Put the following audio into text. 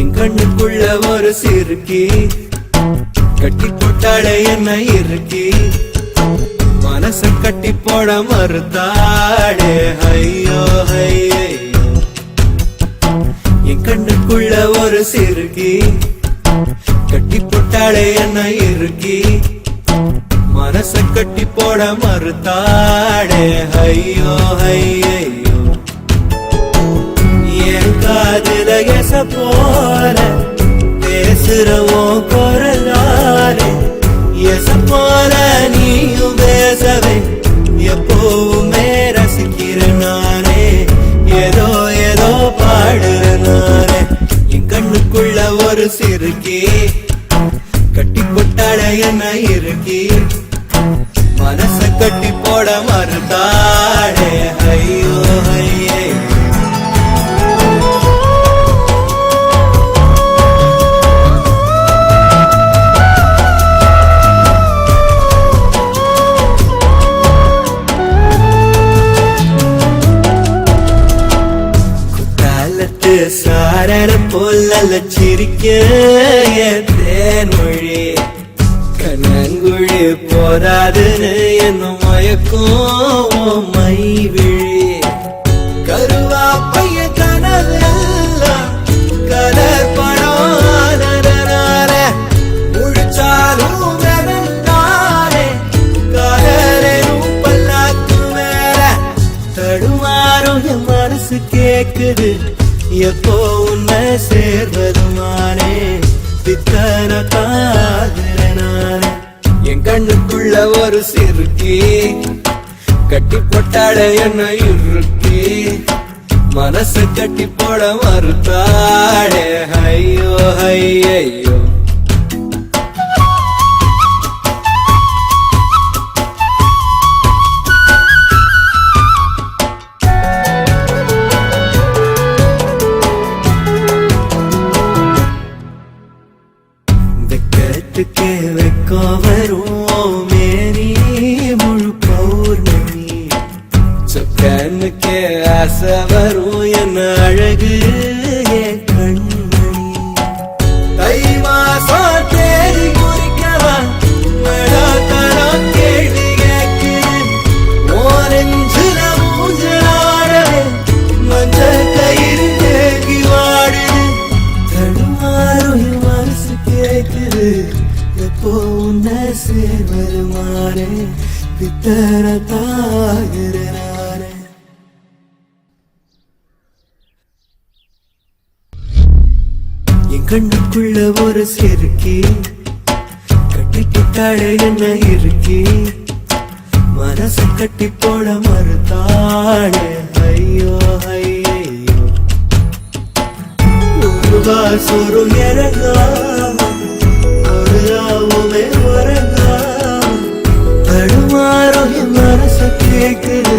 என் கண்ணுக்குள்ள ஒரு சிறுக்கி கட்டி போட்டாளே என்ன இருக்கி மனச கட்டி போட மறுத்தாளே ஐயோ ஐயோ என் கண்ணுக்குள்ள ஒரு சிறுக்கி கட்டி போட்டாளே என்ன இருக்கி மனச கட்டி போட மறுத்தாளே ஐயோ ஐயோ என் காதுல எச போல பேசுறவோ குரலாலே எச போல நீயும் பேசவே எப்பவுமே ரசிக்கிற நானே ஏதோ ஏதோ பாடுற நானே என் கண்ணுக்குள்ள ஒரு சிறுக்கி கட்டி போட்டாள என்ன இருக்கி மனச கட்டி போட மறுத்தாளே ஐயோ ஐயோ சாரர போல சிரிக்க தேன்மொழி கண்ணங்குழி போதாதுன்னு என்ன மயக்கும் மை விழி கருவா பைய கனவெல்லாம் கலர் படம் முழிச்சாலும் வெவந்தானே கலரும் பல்லாக்கு மேல தடுமாறும் என் மனசு கேக்குது எப்போ உன்னை சேர்வதுமானே பித்தன காதுற நானே என் கண்ணுக்குள்ள ஒரு சிறுக்கி கட்டி போட்டாள என்ன இருக்கி மனச கட்டி போட மறுத்தாளே ஐயோ ஐயோ வெக்கோ வரும் மேரி முழு பௌர்ணமி சொக்கனுக்கே ஆசை வரும் என்ன அழகு என் கண்மணி தை மாசம் தேடி குறிக்கவா தரம் கேள்வி கேட்குது ஓரஞ்சுல மூஞ்சலாடவே மஞ்ச கயிறு தேங்கி வாடுது தடுமாறும் என் மனசு கேட்குது எப்போ உன்னை சேர்வருமானே பித்தர தாகிறே என் கண்ணுக்குள்ள ஒரு சிறுக்கி கட்டிட்டாளே என்ன இருக்கி மனச கட்டி போட மறுத்தாளே ஐயோ ஐயோ சொரு இறங்காம தடுமாறும் என் மனச கேட்குது